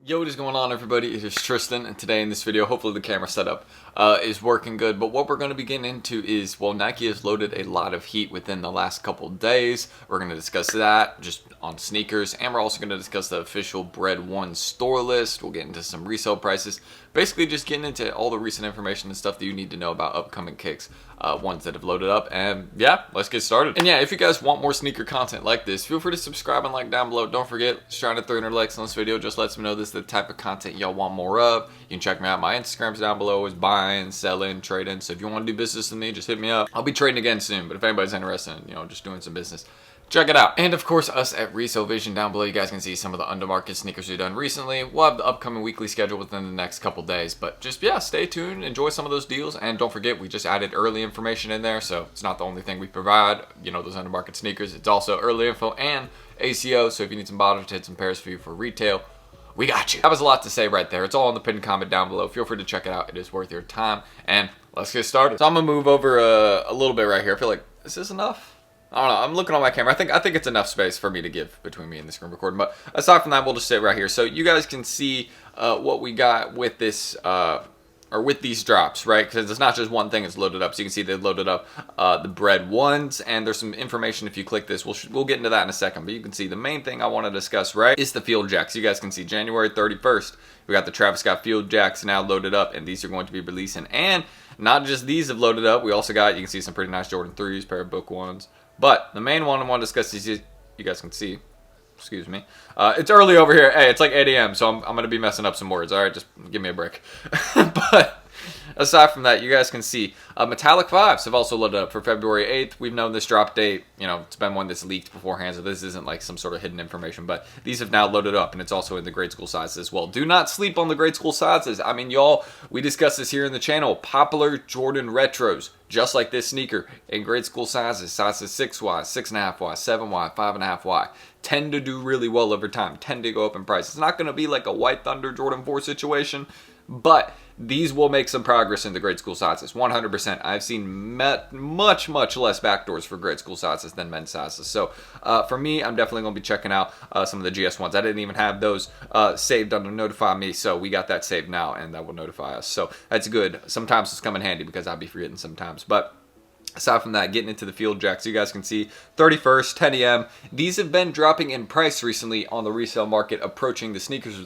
Yo, what is going on, everybody? It is Tristan, and today in this video, hopefully the camera setup is working good. But what we're going to be getting into is, well, Nike has loaded a lot of heat within the last couple days. We're going to discuss that just on sneakers, and we're also going to discuss the official Bread 1 store list. We'll get into some resale prices. Basically, just getting into all the recent information and stuff that you need to know about upcoming kicks, ones that have loaded up. And yeah, let's get started. And yeah, if you guys want more sneaker content like this, feel free to subscribe and like down below. Don't forget, just trying to 300 likes on this video just lets me know this is the type of content y'all want more of. You can check me out. My Instagram's down below. Is buying, selling, trading. So if you want to do business with me, just hit me up. I'll be trading again soon. But if anybody's interested in, just doing some business, check it out. And of course, us at Resell Vision down below, you guys can see some of the undermarket sneakers we've done recently. We'll have the upcoming weekly schedule within the next couple days. But just, yeah, stay tuned, enjoy some of those deals. And don't forget, we just added early information in there. So it's not the only thing we provide, those undermarket sneakers. It's also early info and ACO. So if you need some bottoms to hit some pairs for you for retail, we got you. That was a lot to say right there. It's all in the pinned comment down below. Feel free to check it out. It is worth your time. And let's get started. So I'm going to move over a little bit right here. I feel like, is this enough? I don't know. I'm looking on my camera. I think it's enough space for me to give between me and the screen recording. But aside from that, we'll just sit right here. So you guys can see what we got with this, or with these drops, right? Because it's not just one thing that's loaded up. So you can see they loaded up the Bread 1s, and there's some information if you click this. We'll get into that in a second. But you can see the main thing I want to discuss, right, is the Field Jaxx. You guys can see January 31st, we got the Travis Scott Field Jaxx now loaded up, and these are going to be releasing. And not just these have loaded up. We also got, you can see some pretty nice Jordan 3s, pair of Book 1s. But the main one I want to discuss is, you guys can see, excuse me, it's early over here. Hey, it's like 8 a.m., so I'm going to be messing up some words. All right, just give me a break. But aside from that, you guys can see Metallic 5s have also loaded up for February 8th. We've known this drop date. It's been one that's leaked beforehand, so this isn't like some sort of hidden information. But these have now loaded up, and it's also in the grade school sizes as well. Do not sleep on the grade school sizes. I mean, y'all, we discussed this here in the channel. Popular Jordan Retros, just like this sneaker, in grade school sizes 6Y, 6.5Y, 7Y, 5.5Y, tend to do really well over time, tend to go up in price. It's not going to be like a White Thunder Jordan 4 situation, but these will make some progress in the grade school sizes, 100%. I've seen much less backdoors for grade school sizes than men's sizes. So for me, I'm definitely going to be checking out some of the GS ones. I didn't even have those saved under Notify Me, so we got that saved now, and that will notify us. So that's good. Sometimes it's come in handy because I'll be forgetting sometimes. But aside from that, getting into the Field Jaxx, you guys can see 31st, 10 a.m. These have been dropping in price recently on the resale market, approaching the sneakers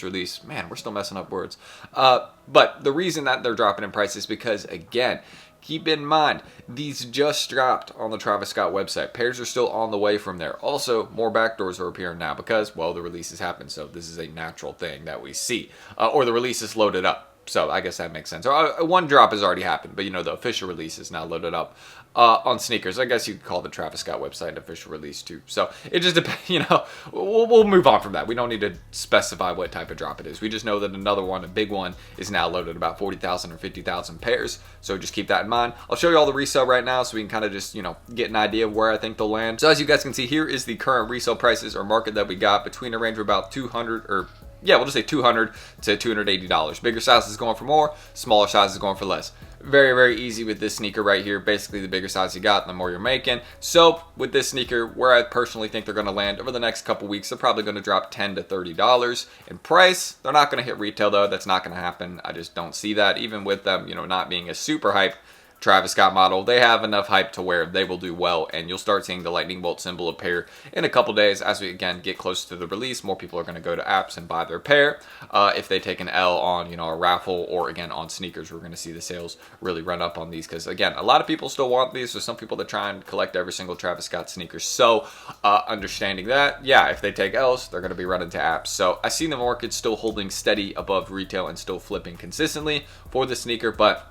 release. Man, we're still messing up words. But the reason that they're dropping in price is because, again, keep in mind, these just dropped on the Travis Scott website. Pairs are still on the way from there. Also, more backdoors are appearing now because, well, the release has happened. So this is a natural thing that we see. Or the release is loaded up. So I guess that makes sense. Or one drop has already happened, but the official release is now loaded up on sneakers. I guess you could call the Travis Scott website an official release too. So it just depends. We'll move on from that. We don't need to specify what type of drop it is. We just know that another one, a big one, is now loaded about 40,000 or 50,000 pairs. So just keep that in mind. I'll show you all the resale right now, so we can kind of just get an idea of where I think they'll land. So as you guys can see, here is the current resale prices or market that we got between a range of about 200 or. Yeah, we'll just say $200 to $280. Bigger sizes going for more, smaller sizes going for less. Very easy with this sneaker right here. Basically, the bigger size you got, the more you're making. So with this sneaker, where I personally think they're going to land over the next couple weeks, they're probably going to drop $10 to $30 in price. They're not going to hit retail though. That's not going to happen. I just don't see that. Even with them, not being a super hype Travis Scott model, they have enough hype to where they will do well, and you'll start seeing the lightning bolt symbol appear in a couple days as we again get closer to the release. More people are going to go to apps and buy their pair. If they take an L on a raffle or again on sneakers, we're going to see the sales really run up on these because again, a lot of people still want these. There's some people that try and collect every single Travis Scott sneaker. So understanding that, yeah, if they take L's, they're going to be running to apps. So I see the market still holding steady above retail and still flipping consistently for the sneaker, but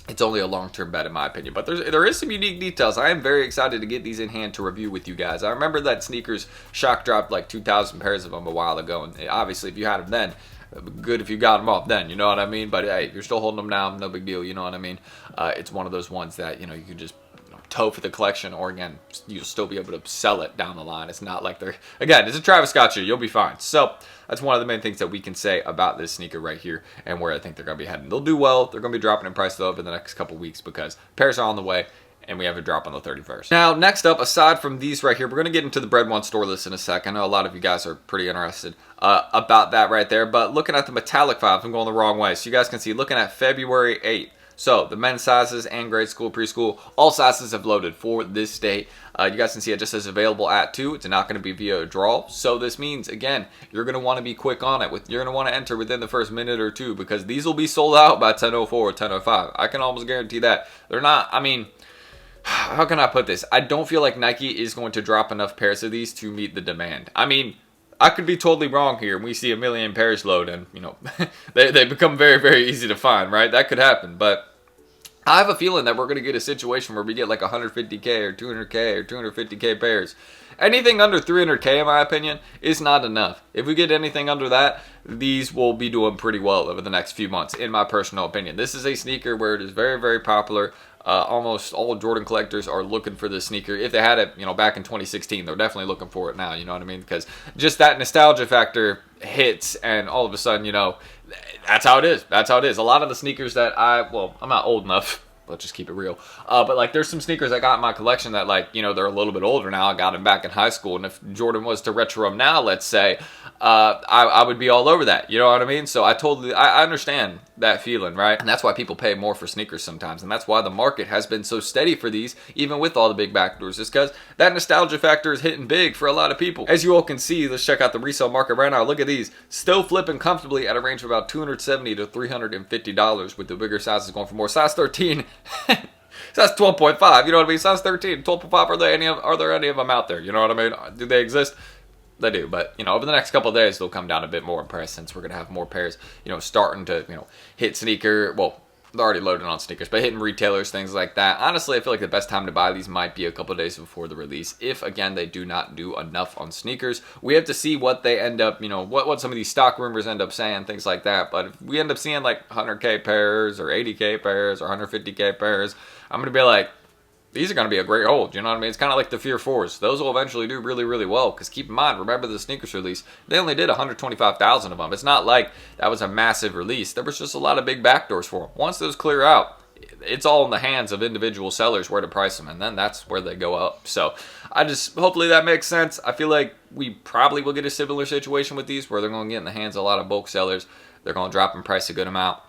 it's only a long-term bet in my opinion. But there is some unique details. I am very excited to get these in hand to review with you guys. I remember that sneakers shock dropped like 2,000 pairs of them a while ago. And obviously, if you had them then, good if you got them off then, you know what I mean? But hey, you're still holding them now, no big deal, you know what I mean? It's one of those ones that, you can just tow for the collection, or again, you'll still be able to sell it down the line. It's not like again, it's a Travis Scott shoe, you'll be fine. So that's one of the main things that we can say about this sneaker right here and where I think they're going to be heading. They'll do well. They're going to be dropping in price though over the next couple weeks because pairs are on the way. and we have a drop on the 31st. Now, next up, aside from these right here, we're going to get into the Bread One store list in a sec. I know a lot of you guys are pretty interested about that right there, but looking at the metallic fives, I'm going the wrong way. So you guys can see, looking at February 8th, so the men's sizes and grade school, preschool, all sizes have loaded for this date. You guys can see it just says available at 2. It's not going to be via a draw. So this means, again, you're going to want to be quick on it. You're going to want to enter within the first minute or two, because these will be sold out by 10:04 or 10:05. I can almost guarantee that. They're not, I mean, how can I put this? I don't feel like Nike is going to drop enough pairs of these to meet the demand. I mean, I could be totally wrong here, and we see a million pairs load, and, you know, they become very, very easy to find, right? That could happen, but I have a feeling that we're going to get a situation where we get like 150K or 200K or 250K pairs. Anything under 300K, in my opinion, is not enough. If we get anything under that, these will be doing pretty well over the next few months, in my personal opinion. This is a sneaker where it is very, very popular. Almost all Jordan collectors are looking for this sneaker. If they had it, you know, back in 2016, they're definitely looking for it now. You know what I mean? Because just that nostalgia factor hits, and all of a sudden, you know, that's how it is. That's how it is. A lot of the sneakers that I'm not old enough. Let's just keep it real. But like, there's some sneakers I got in my collection that, like, you know, they're a little bit older now. I got them back in high school, and if Jordan was to retro them now, let's say, I would be all over that. You know what I mean? So I understand that feeling, right? And that's why people pay more for sneakers sometimes, and that's why the market has been so steady for these, even with all the big backdoors, is because that nostalgia factor is hitting big for a lot of people. As you all can see, let's check out the resale market right now. Look at these, still flipping comfortably at a range of about $270 to $350, with the bigger sizes going for more. Size 13. Size 12.5, you know what I mean? Size 13, 12.5, are there any of them out there? You know what I mean? Do they exist? They do, but, you know, over the next couple of days, they'll come down a bit more in price, since we're going to have more pairs, you know, starting to, you know, hit sneaker. Well, they're already loaded on sneakers, but hitting retailers, things like that. Honestly, I feel like the best time to buy these might be a couple of days before the release, if, again, they do not do enough on sneakers. We have to see what they end up, you know, what some of these stock rumors end up saying, things like that. But if we end up seeing like 100K pairs or 80K pairs or 150K pairs, I'm going to be like, these are going to be a great hold, you know what I mean? It's kind of like the Fear 4s. Those will eventually do really, really well, because keep in mind, remember the sneakers release, they only did 125,000 of them. It's not like that was a massive release. There was just a lot of big backdoors for them. Once those clear out, it's all in the hands of individual sellers where to price them, and then that's where they go up. So hopefully that makes sense. I feel like we probably will get a similar situation with these, where they're going to get in the hands of a lot of bulk sellers. They're going to drop in price a good amount,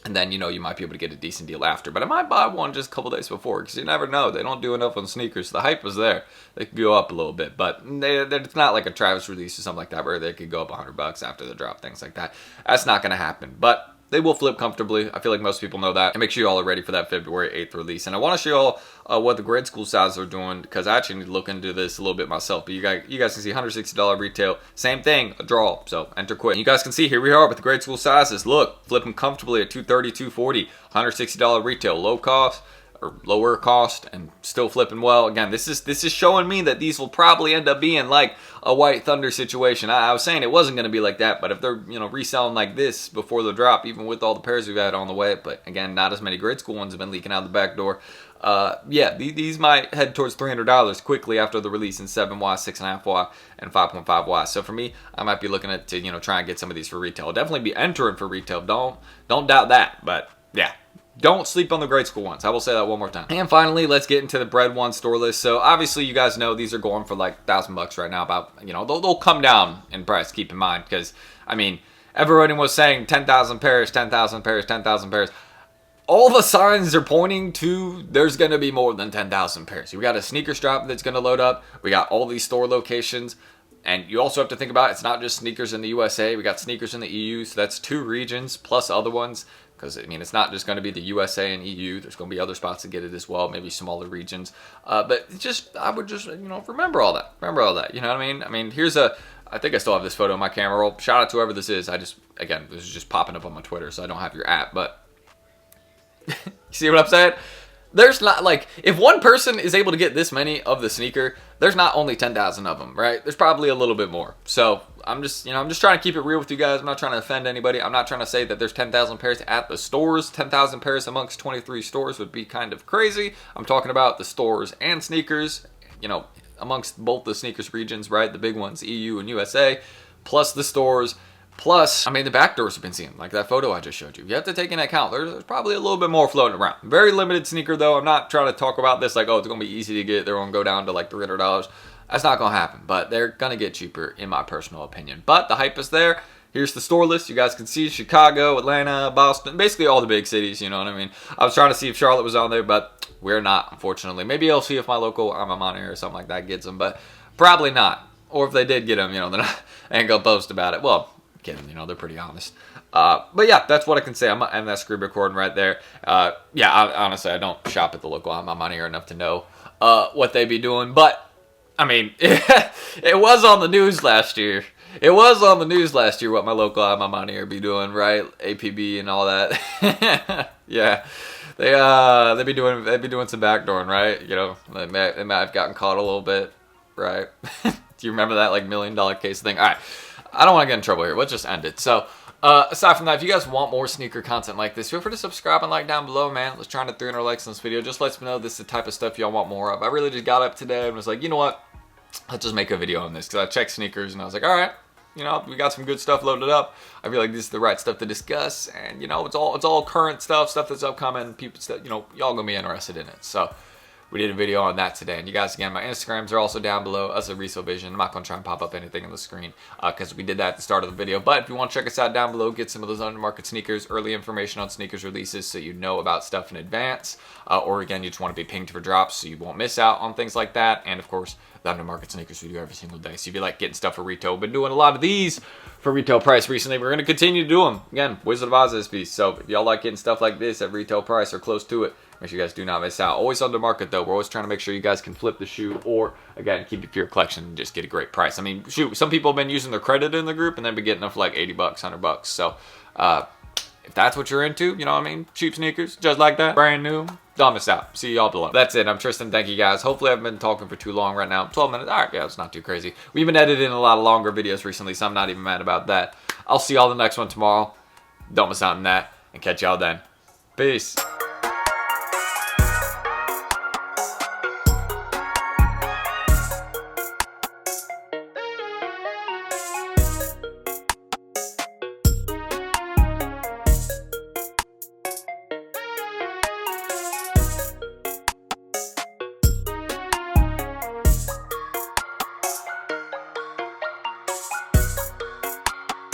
and then, you know, you might be able to get a decent deal after. But I might buy one just a couple days before, because you never know. They don't do enough on sneakers. The hype was there. They could go up a little bit, but it's not like a Travis release or something like that, where they could go up $100 after the drop, things like that. That's not going to happen, but they will flip comfortably. I feel like most people know that. And make sure you all are ready for that February 8th release. And I want to show you all what the grade school sizes are doing, because I actually need to look into this a little bit myself. But you guys can see $160 retail. Same thing, a draw. So enter quick. And you guys can see, here we are with the grade school sizes. Look, flipping comfortably at $230, $240, $160 retail. Low cost, or lower cost, and still flipping well. Again, this is showing me that these will probably end up being like a White Thunder situation. I was saying it wasn't going to be like that, but if they're, you know, reselling like this before the drop, even with all the pairs we've had on the way, but again, not as many grade school ones have been leaking out the back door. Yeah, these might head towards $300 quickly after the release in 7Y, 6.5Y, and 5.5Y. So for me, I might be looking at to, you know, try and get some of these for retail. I'll definitely be entering for retail. Don't doubt that. But yeah, don't sleep on the grade school ones. I will say that one more time. And finally, let's get into the Bread One store list. So obviously, you guys know these are going for like $1,000 right now. About, you know, they'll come down in price. Keep in mind, because I mean, everyone was saying 10,000 pairs, 10,000 pairs, 10,000 pairs. All the signs are pointing to there's going to be more than 10,000 pairs. We got a sneaker shop that's going to load up. We got all these store locations. And you also have to think about, it's not just sneakers in the USA. We got sneakers in the EU. So that's 2 regions plus other ones. Because, I mean, it's not just going to be the USA and EU. There's going to be other spots to get it as well. Maybe smaller regions. But I would just, you know, remember all that. Remember all that. You know what I mean? I mean, I think I still have this photo on my camera roll. Shout out to whoever this is. Again, this is just popping up on my Twitter, so I don't have your app. But you see what I'm saying? There's not, like, if one person is able to get this many of the sneaker, there's not only 10,000 of them, right? There's probably a little bit more. So I'm just trying to keep it real with you guys. I'm not trying to offend anybody. I'm not trying to say that there's 10,000 pairs at the stores. 10,000 pairs amongst 23 stores would be kind of crazy. I'm talking about the stores and sneakers, you know, amongst both the sneakers regions, right? The big ones, EU and USA, plus the stores, Plus, I mean, the back doors have been seen, like that photo I just showed you. You have to take into account, there's probably a little bit more floating around. Very limited sneaker though. I'm not trying to talk about this like, oh, it's gonna be easy to get. They're gonna go down to like $300. That's not gonna happen, but they're gonna get cheaper in my personal opinion. But the hype is there. Here's the store list. You guys can see Chicago, Atlanta, Boston, basically all the big cities, you know what I mean? I was trying to see if Charlotte was on there, but we're not, unfortunately. Maybe I'll see if my local alma mater or something like that gets them, but probably not. Or if they did get them, you know, then I ain't gonna post about it. Well, kidding, you know, they're pretty honest. But yeah, that's what I can say. I'm gonna end that screen recording right there. Yeah, honestly, I don't shop at the local alma mater enough to know what they be doing, but I mean, it was on the news last year. It was on the news last year what my local alma mater be doing, right? APB and all that. Yeah, they be doing some backdooring, right? You know, they might have gotten caught a little bit, right? Do you remember that like $1 million case thing? All right, I don't want to get in trouble here. Let's just end it. So, aside from that, if you guys want more sneaker content like this, feel free to subscribe and like down below, man. Let's try to 300 likes on this video. Just lets me know this is the type of stuff y'all want more of. I really just got up today and was like, you know what? Let's just make a video on this, because I checked sneakers and I was like, all right, you know, we got some good stuff loaded up. I feel like this is the right stuff to discuss, and you know, it's all current stuff that's upcoming. People, you know, y'all gonna be interested in it. So we did a video on that today. And you guys, again, my Instagrams are also down below as a Resell Vision. I'm not going to try and pop up anything on the screen because we did that at the start of the video. But if you want to check us out down below, get some of those undermarket sneakers, early information on sneakers releases so you know about stuff in advance. Or again, you just want to be pinged for drops so you won't miss out on things like that. And of course, the undermarket sneakers we do every single day. So if you like getting stuff for retail, we've been doing a lot of these for retail price recently. We're going to continue to do them. Again, Wizard of Oz this piece. So if y'all like getting stuff like this at retail price or close to it, make sure you guys do not miss out. Always under market though. We're always trying to make sure you guys can flip the shoe or, again, keep it for your collection and just get a great price. I mean, shoot, some people have been using their credit in the group and they've been getting them for like 80 bucks, 100 bucks. So if that's what you're into, you know what I mean? Cheap sneakers, just like that, brand new. Don't miss out. See y'all below. That's it. I'm Tristan. Thank you guys. Hopefully I haven't been talking for too long right now. 12 minutes. All right. Yeah, it's not too crazy. We've been editing a lot of longer videos recently, so I'm not even mad about that. I'll see y'all the next one tomorrow. Don't miss out on that, and catch y'all then. Peace.